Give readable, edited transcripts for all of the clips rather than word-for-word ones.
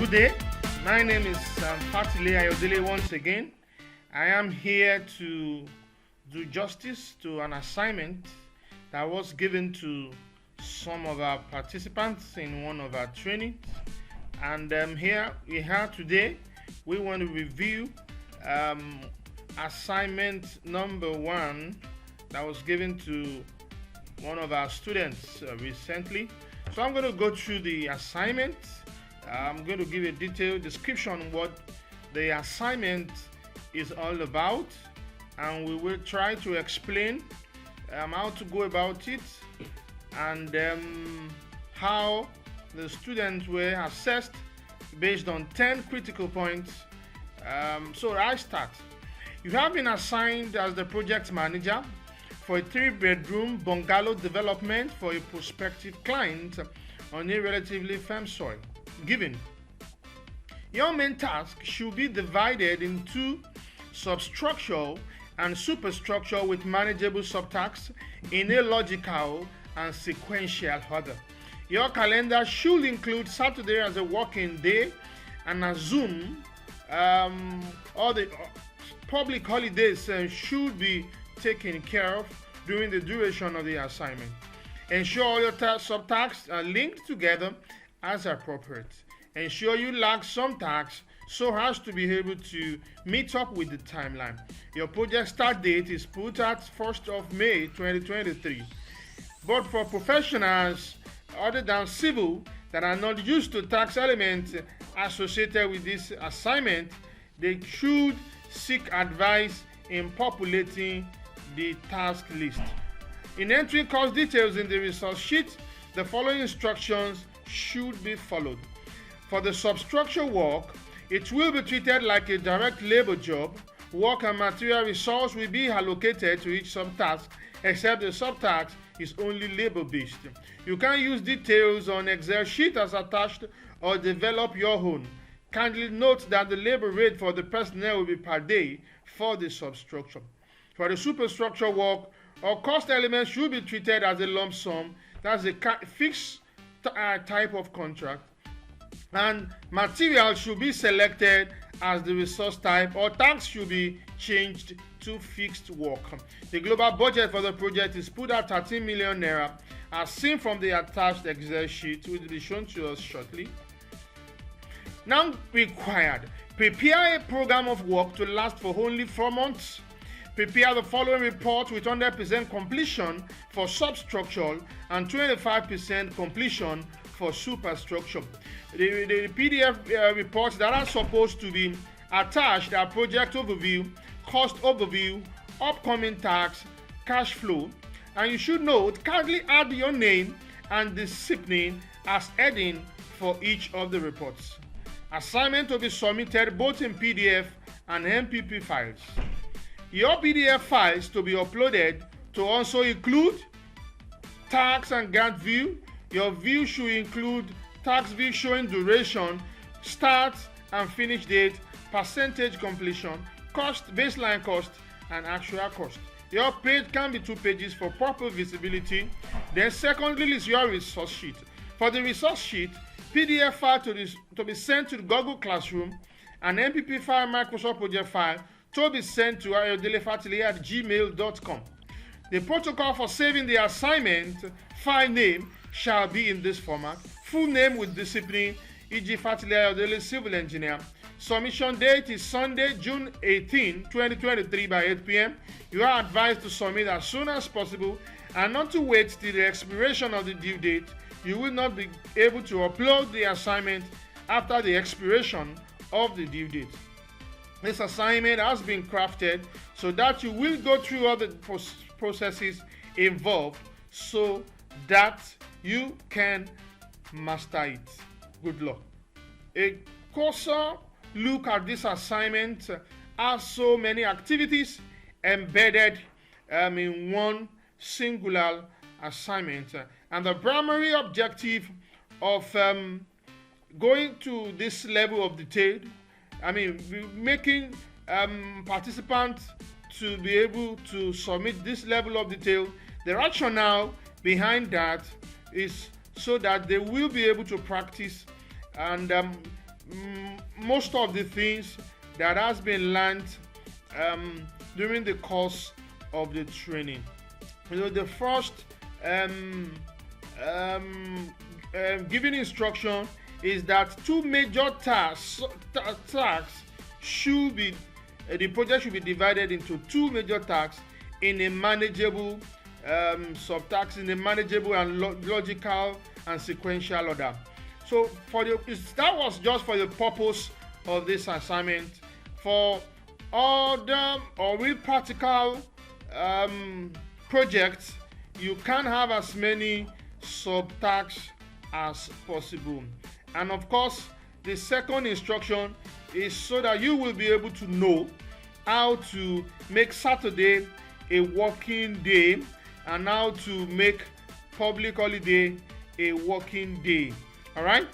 Good day. My name is facilitator once again. I am here to do justice to an assignment that was given to some of our participants in one of our trainings. And here today, we want to review assignment number 1 that was given to one of our students recently. So I'm going to go through the assignment. I'm going to give a detailed description on what the assignment is all about, and we will try to explain how to go about it and how the students were assessed based on 10 critical points. So I start. You have been assigned as the project manager for a 3-bedroom bungalow development for a prospective client on a relatively firm soil. Given, your main task should be divided into substructure and superstructure with manageable subtasks in a logical and sequential order. Your calendar should include Saturday as a working day and assume all the public holidays should be taken care of during the duration of the assignment. Ensure all your subtasks are linked together as appropriate. Ensure you lack some tasks so as to be able to meet up with the timeline. Your project start date is put at 1st of May 2023. But for professionals other than civil that are not used to tax elements associated with this assignment, they should seek advice in populating the task list. In entering cost details in the resource sheet, the following instructions should be followed. For the substructure work, it will be treated like a direct labor job. Work and material resource will be allocated to each subtask, except the subtask is only labor-based. You can use details on Excel sheet as attached or develop your own. Kindly note that the labor rate for the personnel will be per day for the substructure. For the superstructure work, all cost elements should be treated as a lump sum. That's a fixed type of contract, and material should be selected as the resource type, or tax should be changed to fixed work. The global budget for the project is put at 13 million naira, as seen from the attached Excel sheet, which will be shown to us shortly. Now required: prepare a program of work to last for only 4 months. Prepare the following report with 100% completion for substructural and 25% completion for superstructure. The PDF reports that are supposed to be attached are project overview, cost overview, upcoming tax, cash flow, and you should note, kindly add your name and discipline as heading for each of the reports. Assignment to be submitted both in PDF and MPP files. Your PDF files to be uploaded to also include tax and grant view. Your view should include tax view showing duration, start and finish date, percentage completion, cost, baseline cost, and actual cost. Your page can be 2 pages for proper visibility. Then secondly is your resource sheet. For the resource sheet, PDF file to be sent to the Google Classroom, and MPP file, Microsoft Project file, to be sent to ayodelefatile@gmail.com. The protocol for saving the assignment file name shall be in this format: full name with discipline, e.g. Fatile Ayodele Civil Engineer. Submission date is Sunday, June 18, 2023 by 8 p.m. You are advised to submit as soon as possible and not to wait till the expiration of the due date. You will not be able to upload the assignment after the expiration of the due date. This assignment has been crafted so that you will go through all the processes involved so that you can master it. Good luck. A closer look at this assignment has so many activities embedded in one singular assignment, and the primary objective of going to this level of detail, making participants to be able to submit this level of detail, the rationale behind that is so that they will be able to practice and most of the things that has been learned during the course of the training. The first given instruction is that two major tasks should be the project should be divided into two major tasks in a manageable subtasks, in a manageable and logical and sequential order. So that was just for the purpose of this assignment. For other or real practical projects, you can have as many subtasks as possible. And of course, the second instruction is so that you will be able to know how to make Saturday a working day and how to make public holiday a working day. All right?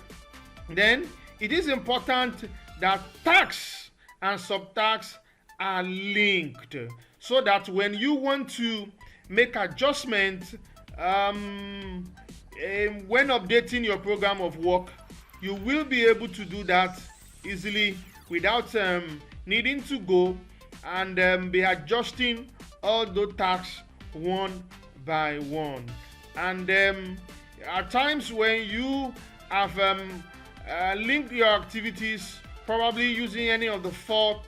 Then it is important that tasks and subtasks are linked so that when you want to make adjustments when updating your program of work, you will be able to do that easily without needing to go and be adjusting all those tasks one by one. And at times when you have linked your activities, probably using any of the four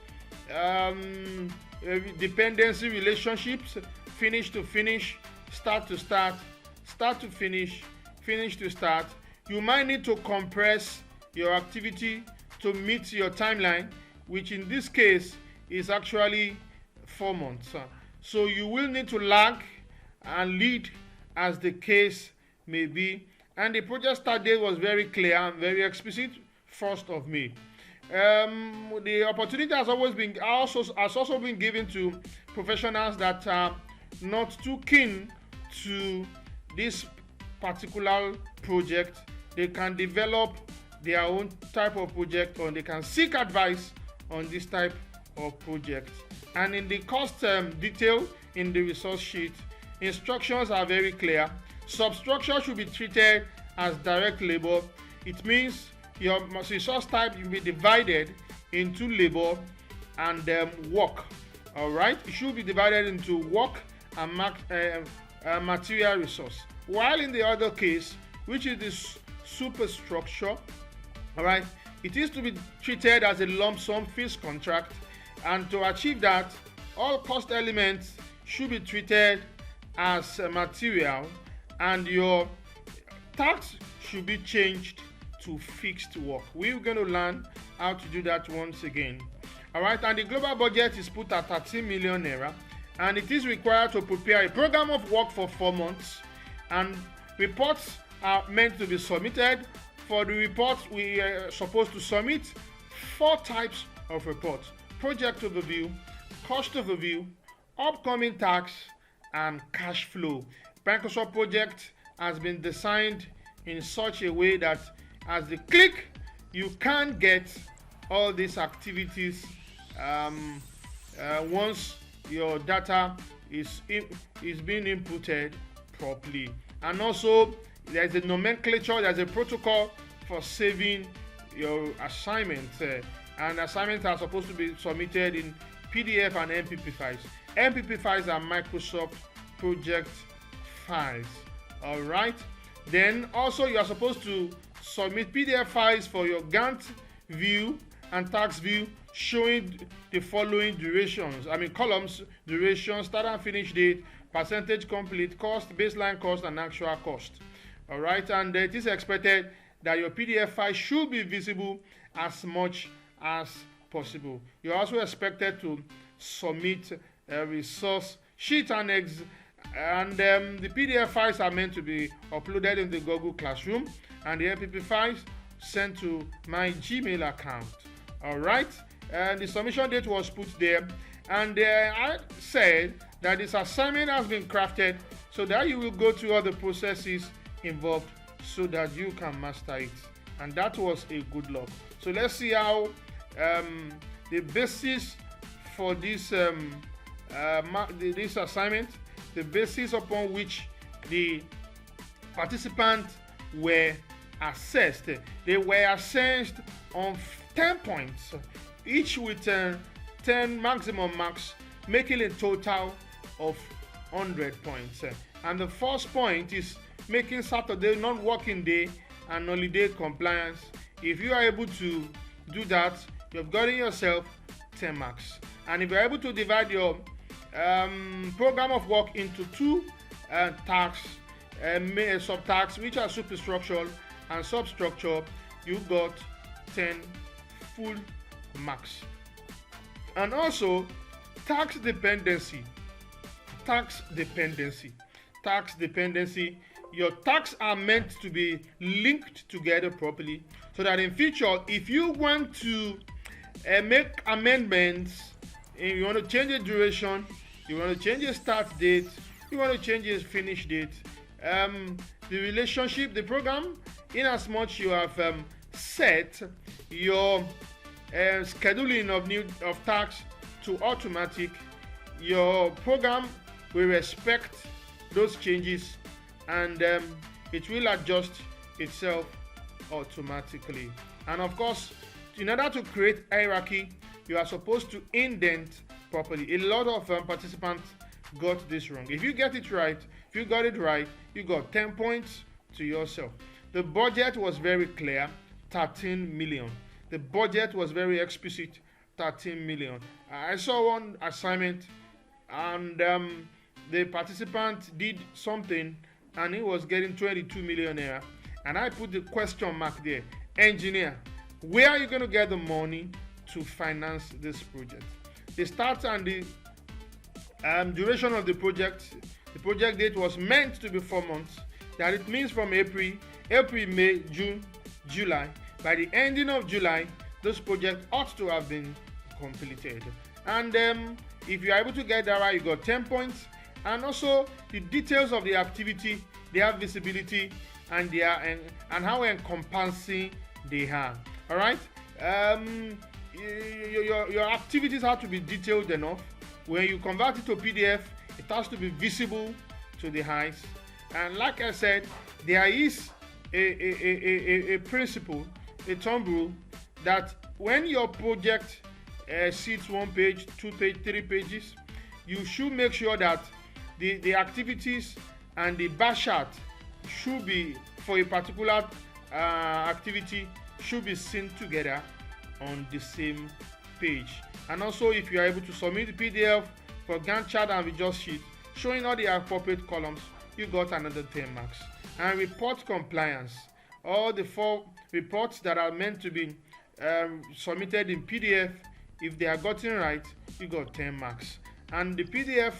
dependency relationships, finish to finish, start to start, start to finish, finish to start, you might need to compress your activity to meet your timeline, which in this case is actually 4 months. So you will need to lag and lead as the case may be. And the project start date was very clear and very explicit, 1st of May. The opportunity has also been given to professionals that are not too keen to this particular project. They can develop their own type of project, or they can seek advice on this type of project. And in the cost detail in the resource sheet, instructions are very clear. Substructure should be treated as direct labor. It means your resource type will be divided into labor and work. All right, it should be divided into work and material resource. While in the other case, which is the superstructure, all right, it is to be treated as a lump sum fixed contract, and to achieve that, all cost elements should be treated as material, and your tax should be changed to fixed work. We're going to learn how to do that once again. All right, and the global budget is put at 13 million naira, and it is required to prepare a program of work for 4 months, and reports are meant to be submitted. For the reports, we are supposed to submit 4 types of reports: project overview, cost overview, upcoming tax, and cash flow. Microsoft project has been designed in such a way that as you click, you can get all these activities once your data is being inputted properly. And also, there's a nomenclature, there's a protocol for saving your assignments, and assignments are supposed to be submitted in PDF and MPP files. MPP files are Microsoft project files. All right, then also you are supposed to submit PDF files for your Gantt view and tax view, showing the following durations, columns: duration, start and finish date, percentage complete, cost, baseline cost, and actual cost. All right, and it is expected that your PDF file should be visible as much as possible. You're also expected to submit a resource sheet annex, and the PDF files are meant to be uploaded in the Google Classroom, and the MPP files sent to my Gmail account. All right, and the submission date was put there, and I said that this assignment has been crafted so that you will go through all the processes involved so that you can master it, and that was a good luck. So let's see how the basis for this this assignment, the basis upon which the participants were assessed. They were assessed on 10 points, each with 10 maximum marks, making a total of 100 points. And the first point is making Saturday non-working day and holiday compliance. If you are able to do that, you've gotten yourself 10 marks. And if you're able to divide your program of work into two tasks, subtasks, which are superstructural and substructure, you got 10 full marks. And also tax dependency. Your tasks are meant to be linked together properly, so that in future, if you want to make amendments, if you want to change the duration, you want to change the start date, you want to change the finish date, the relationship, the program, in as much you have set your scheduling of tasks to automatic, your program will respect those changes, and it will adjust itself automatically. And of course, in order to create hierarchy, you are supposed to indent properly. A lot of participants got this wrong. If you get it right, if you got it right, you got 10 points to yourself. The budget was very clear, 13 million. The budget was very explicit, 13 million. I saw one assignment, and the participant did something and he was getting 22 million naira, and I put the question mark there. Engineer, where are you going to get the money to finance this project? The start and the duration of the project date was meant to be 4 months. That it means from April, May, June, July. By the ending of July, this project ought to have been completed. And if you are able to get that right, you got 10 points. And also the details of the activity, they have visibility, and they are and how encompassing they are. All right. Your activities have to be detailed enough. When you convert it to PDF, it has to be visible to the eyes. And like I said, there is a principle, a thumb rule, that when your project sits 1 page, 2 page, 3 pages, you should make sure that the activities and the bar chart should be, for a particular activity, should be seen together on the same page. And also, if you are able to submit the PDF for Gantt chart and resource sheet showing all the appropriate columns, you got another 10 marks. And report compliance, all the 4 reports that are meant to be submitted in PDF, if they are gotten right, you got 10 marks. And the PDF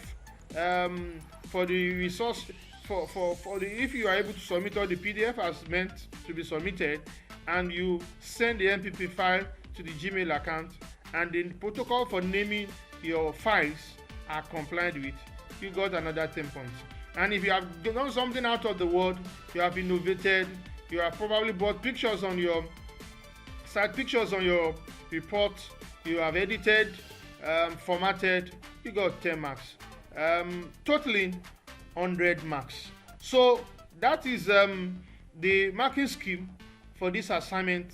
for the resource, if you are able to submit all the PDF as meant to be submitted, and you send the MPP file to the Gmail account, and the protocol for naming your files are compliant with, you got another 10 points. And if you have done something out of the world, you have innovated, you have probably brought pictures on your side, pictures on your report, you have edited, formatted, you got 10 marks. Totaling 100 marks. So that is the marking scheme for this assignment.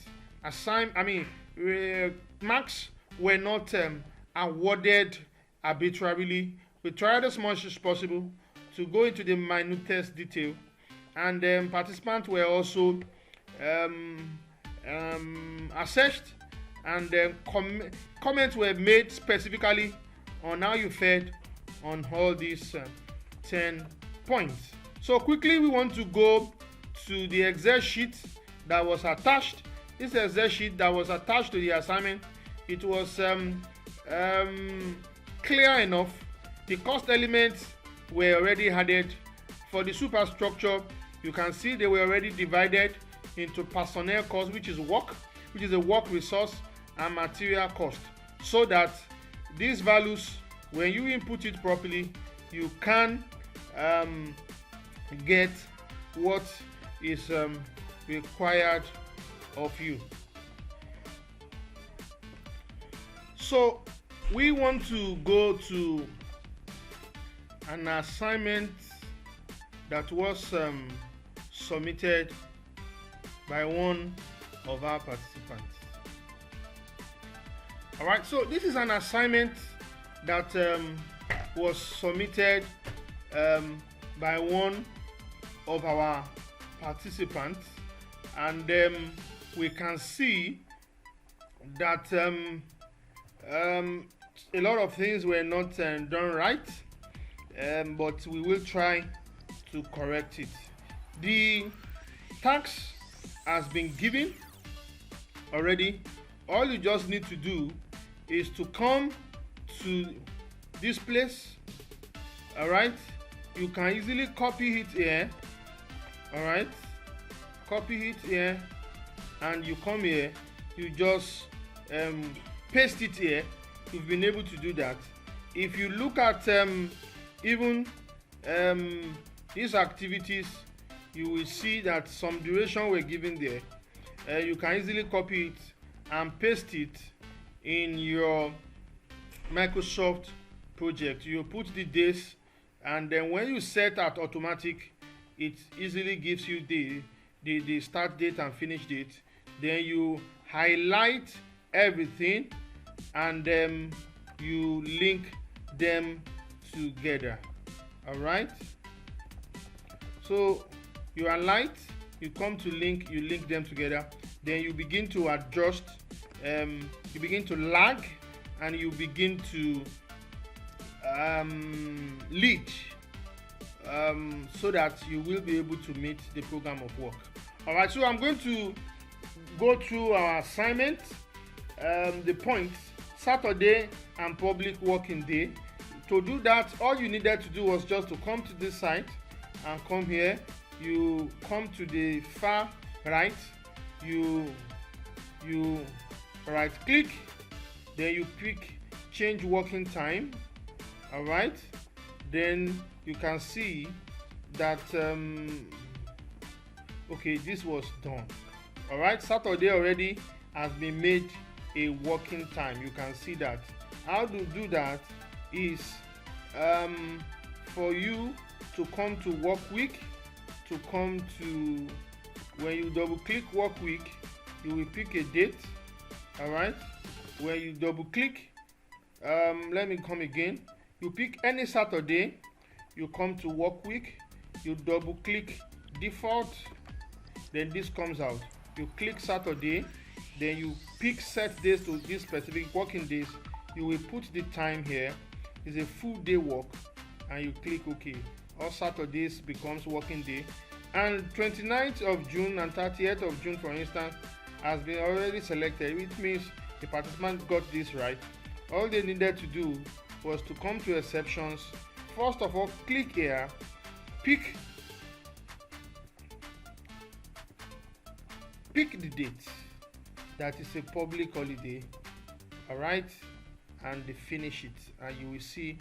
Marks were not awarded arbitrarily. We tried as much as possible to go into the minutest detail, and participants were also assessed, and comments were made specifically on how you fared on all these 10 points. So quickly, we want to go to the Excel sheet that was attached. This Excel sheet that was attached to the assignment, it was clear enough. The cost elements were already added. For the superstructure, you can see they were already divided into personnel cost, which is a work resource, and material cost, so that these values, when you input it properly, you can get what is required of you. So we want to go to an assignment that was submitted by one of our participants. Alright, so this is an assignment that was submitted by one of our participants, and we can see that a lot of things were not done right, but we will try to correct it. The task has been given already. All you just need to do is to come to this place. All right, you can easily copy it here. All right, copy it here, and you come here, you just paste it here. You've been able to do that. If you look at even these activities, you will see that some duration were given there. You can easily copy it and paste it in your Microsoft project. You put the days, and then when you set at automatic, it easily gives you the start date and finish date. Then you highlight everything, and then you link them together. All right, so you highlight, you come to link, you link them together, then you begin to adjust, you begin to lag, and you begin to lead, so that you will be able to meet the program of work. All right, so I'm going to go through our assignment. The points: Saturday and public working day. To do that, all you needed to do was just to come to this site and come here. You come to the far right, you right click, then you pick change working time. All right, then you can see that okay, this was done. All right, Saturday already has been made a working time. You can see that. How to do that is for you to come to work week, to come to, when you double click work week, you will pick a date. All right, when you double click, let me come again, you pick any Saturday, you come to work week, you double click default, then this comes out. You click Saturday, then you pick set days to these specific working days. You will put the time here. It's a full day work, and you click OK. All Saturdays becomes working day. And 29th of June and 30th of June, for instance, has been already selected, which means the participant got this right. All they needed to do was to come to exceptions. First of all, click here, pick the date that is a public holiday. All right, and they finish it, and you will see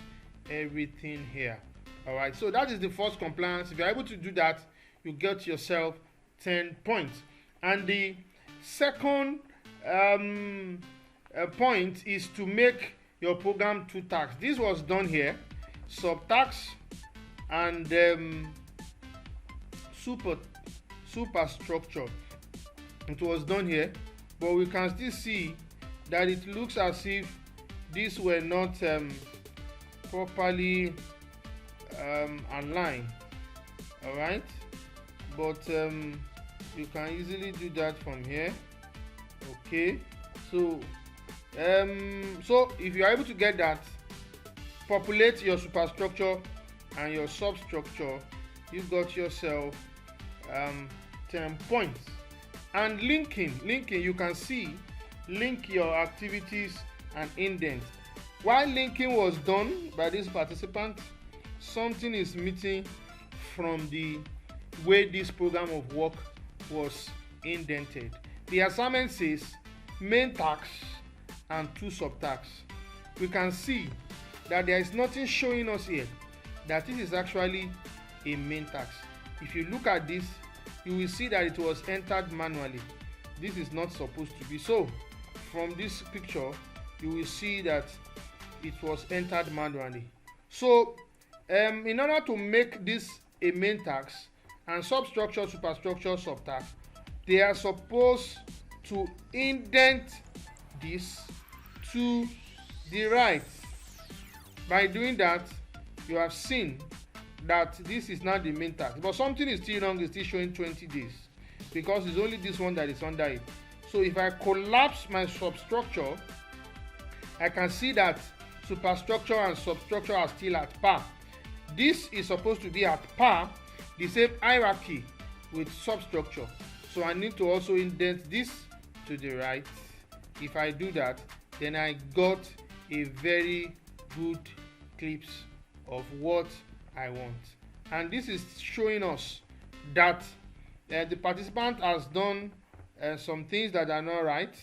everything here. All right, so that is the first compliance. If you're able to do that, you get yourself 10 points. And the second point is to make your program two tasks. This was done here, subtasks and superstructure. It was done here, but we can still see that it looks as if these were not properly aligned. All right, but you can easily do that from here. Okay, so if you are able to get that, populate your superstructure and your substructure, you got yourself 10 points. And linking, you can see, link your activities and indent. While linking was done by this participant, something is missing from the way this program of work was indented. The assignment says main task and two subtasks. We can see that there is nothing showing us here that this is actually a main task. If you look at this, you will see that it was entered manually. This is not supposed to be so. From this picture, you will see that it was entered manually. So in order to make this a main task and substructure, superstructure, subtask, they are supposed to indent this to the right. By doing that, you have seen that this is not the main task, but something is still wrong. It's still showing 20 days because it's only this one that is under it. So if I collapse my substructure, I can see that superstructure and substructure are still at par. This is supposed to be at par, the same hierarchy with substructure. So I need to also indent this to the right. If I do that, then I got a very good clips of what I want. And this is showing us that the participant has done some things that are not right,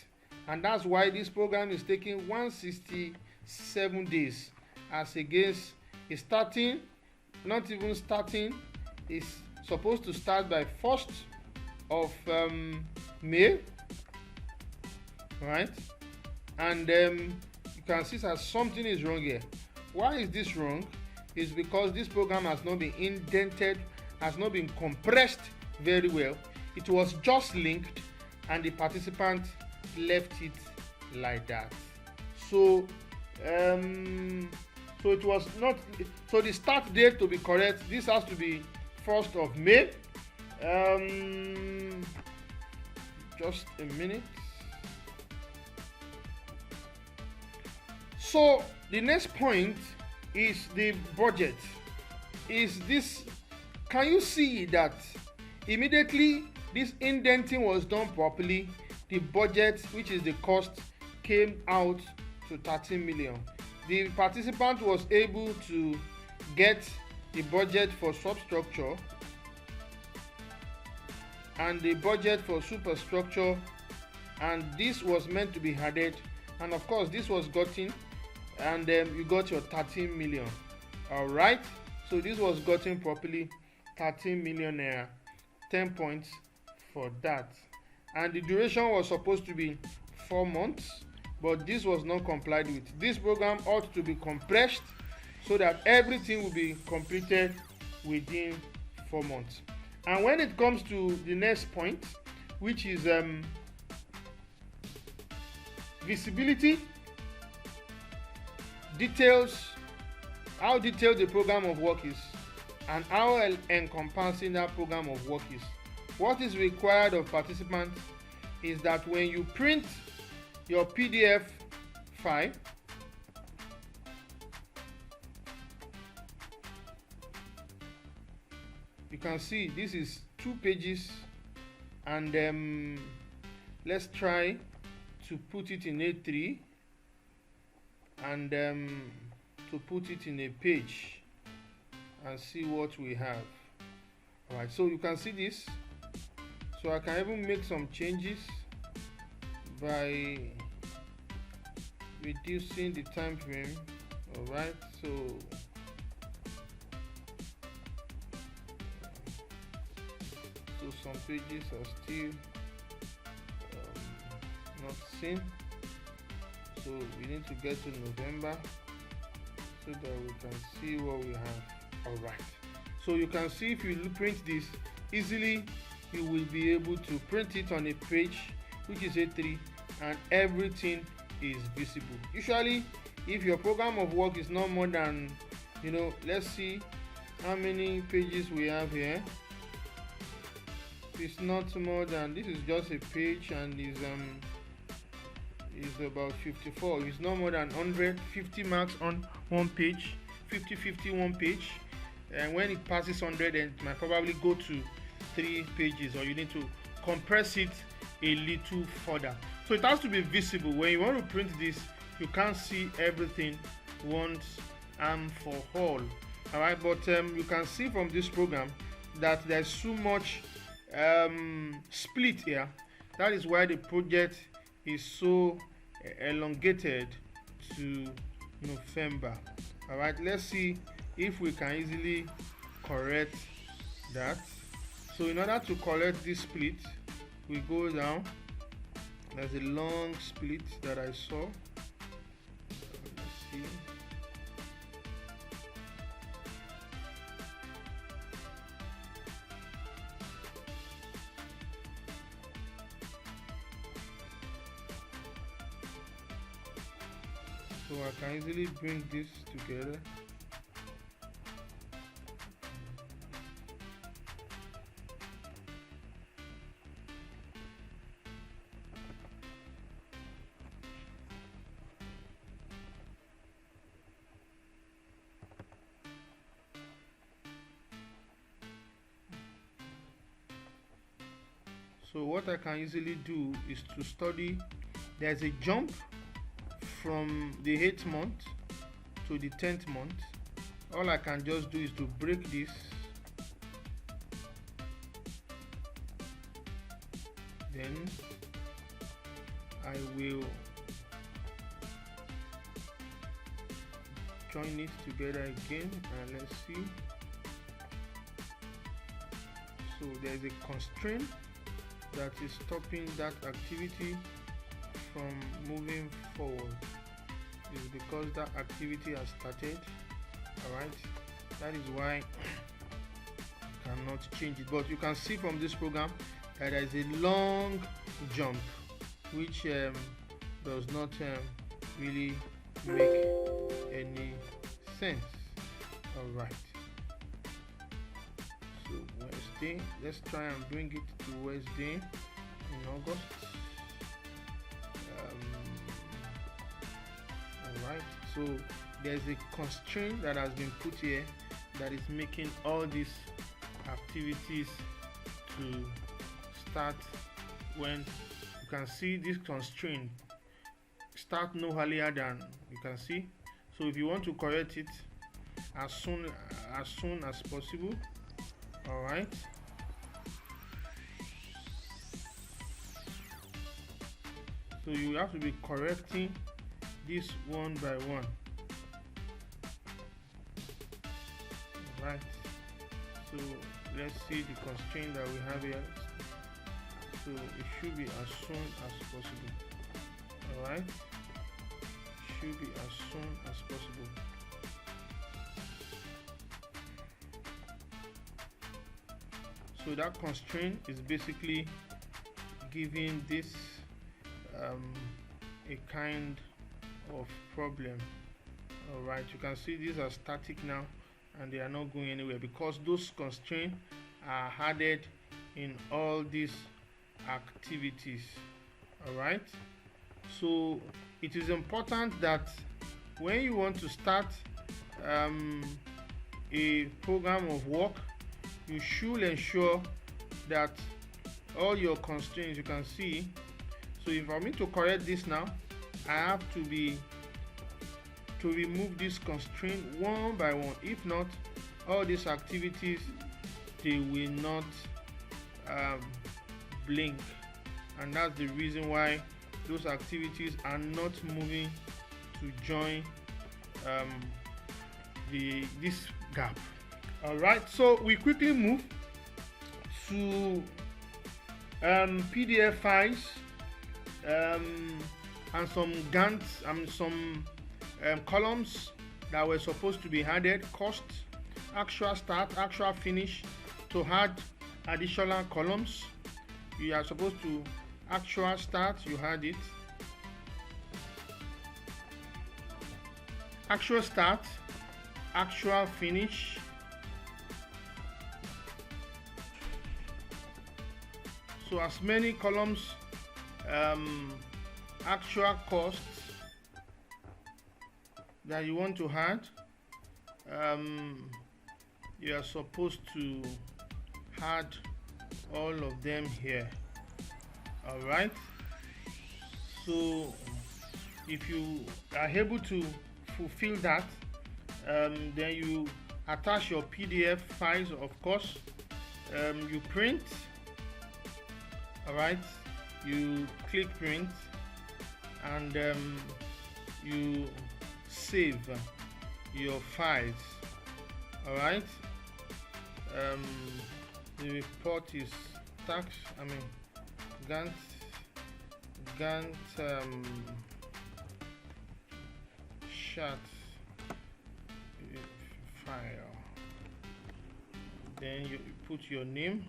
and that's why this program is taking 167 days as against starting, not even starting, is supposed to start by 1st of May, right? And you can see that something is wrong here. Why is this wrong? It's because this program has not been indented, has not been compressed very well. It was just linked and the participant left it like that. So so it was not, so the start date, to be correct, this has to be 1st of May. Just a minute. So the next point is the budget. Is this, can you see that immediately this indenting was done properly, the budget, which is the cost, came out to 13 million. The participant was able to get the budget for substructure and the budget for superstructure, and this was meant to be added, and of course this was gotten, and you got your 13 million. All right, so this was gotten properly, 13 million naira, 10 points for that. And the duration was supposed to be 4 months, but this was not complied with. This program ought to be compressed so that everything will be completed within 4 months. And when it comes to the next point, which is visibility, details, how detailed the program of work is, and how encompassing that program of work is. What is required of participants is that when you print your PDF file, you can see this is 2 pages, and let's try to put it in A3 and to put it in a page and see what we have. All right, so you can see this. So I can even make some changes by reducing the time frame. All right, so some pages are still not seen, so we need to get to November so that we can see what we have. All right, so you can see if you print this easily, you will be able to print it on a page which is A3, and everything is visible. Usually if your program of work is not more than, let's see how many pages we have here. It's not more than, this is just a page and is about 54. It's not more than 150 marks on one page, 50 one page, and when it passes 100, then it might probably go to 3 pages, or you need to compress it a little further. So it has to be visible. When you want to print this, you can't see everything once and for all. All right, but you can see from this program that there's so much split here. That is why the project is so elongated to November. All right, let's see if we can easily correct that. So in order to correct this split, we go down. There's a long split that I saw. Let's see. So I can easily bring this together. So what I can easily do is to study. There's a jump from the 8th month to the 10th month. All I can just do is to break this. Then I will join it together again, and let's see. So there's a constraint that is stopping that activity from moving forward. It's because that activity has started. Alright, that is why I cannot change it. But you can see from this program that there is a long jump which does not really make any sense. Alright, so Wednesday, let's try and bring it to Wednesday in August. Alright, so there's a constraint that has been put here that is making all these activities to start when you can see this constraint start no earlier than you can see. So if you want to correct it as soon as possible, all right, so you have to be correcting this one by one. All right, so let's see the constraint that we have here. So it should be as soon as possible. All right, should be as soon as possible. So that constraint is basically giving this a kind of problem. All right, you can see these are static now and they are not going anywhere because those constraints are added in all these activities. All right, so it is important that when you want to start a program of work, you should ensure that all your constraints, you can see. So if I need to correct this now, I have to remove this constraint one by one. If not, all these activities, they will not blink, and that's the reason why those activities are not moving to join this gap. All right, so we quickly move to PDF files and some Gantt some columns that were supposed to be added: cost, actual start, actual finish. To add additional columns, you are supposed to actual start, you had it, actual start, actual finish, so as many columns, actual costs that you want to add, you are supposed to add all of them here. All right, so if you are able to fulfill that, then you attach your PDF files, of course, you print. All right, you click print and you save your files. All right, the report is Gantt chart file. Then you put your name,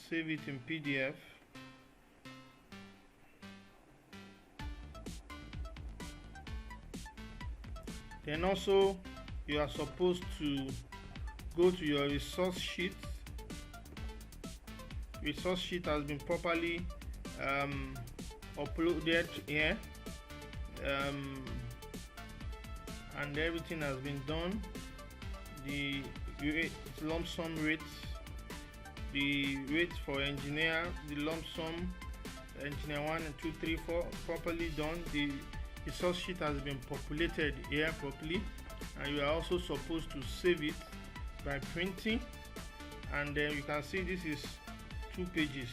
save it in PDF, Then also you are supposed to go to your resource sheet. Resource sheet has been properly uploaded here, and everything has been done. The lump sum rates, the rates for engineer, the lump sum engineer 1 and 2 3 4 properly done. The resource sheet has been populated here properly, and you are also supposed to save it by printing. And then you can see this is 2 pages.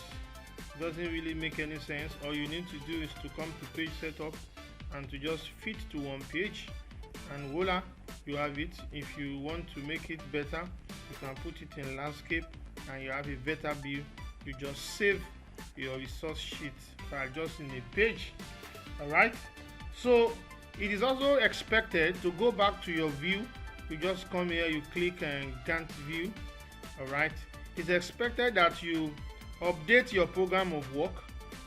Doesn't really make any sense. All you need to do is to come to page setup and to just fit to 1 page, and voila, you have it. If you want to make it better, you can put it in landscape and you have a better view. You just save your resource sheet file just in a page. All right, so it is also expected to go back to your view. You just come here, you click and Gantt view. All right, it's expected that you update your program of work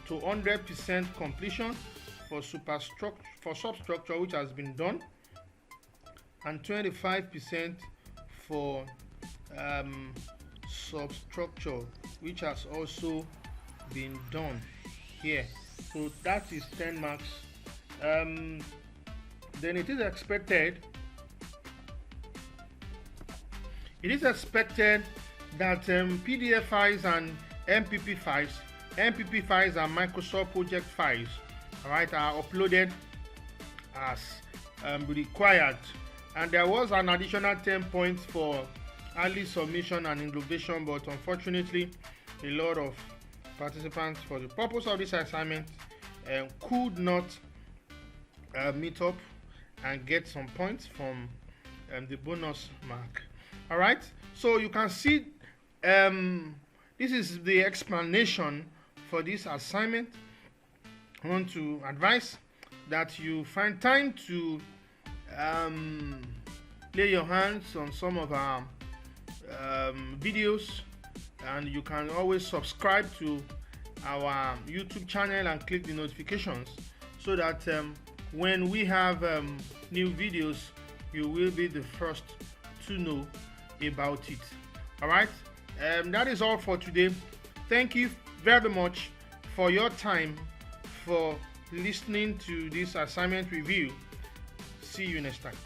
to 100% completion for substructure, which has been done, and 25% for substructure, which has also been done here. So that is 10 marks. Then it is expected that PDF files and MPP files and Microsoft project files, all right, are uploaded as required. And there was an additional 10 points for early submission and innovation, but unfortunately a lot of participants, for the purpose of this assignment, could not meet up and get some points from the bonus mark. All right, so you can see this is the explanation for this assignment. I want to advise that you find time to lay your hands on some of our videos, and you can always subscribe to our YouTube channel and click the notifications so that when we have new videos, you will be the first to know about it. All right, that is all for today. Thank you very much for your time, for listening to this assignment review. See you next time.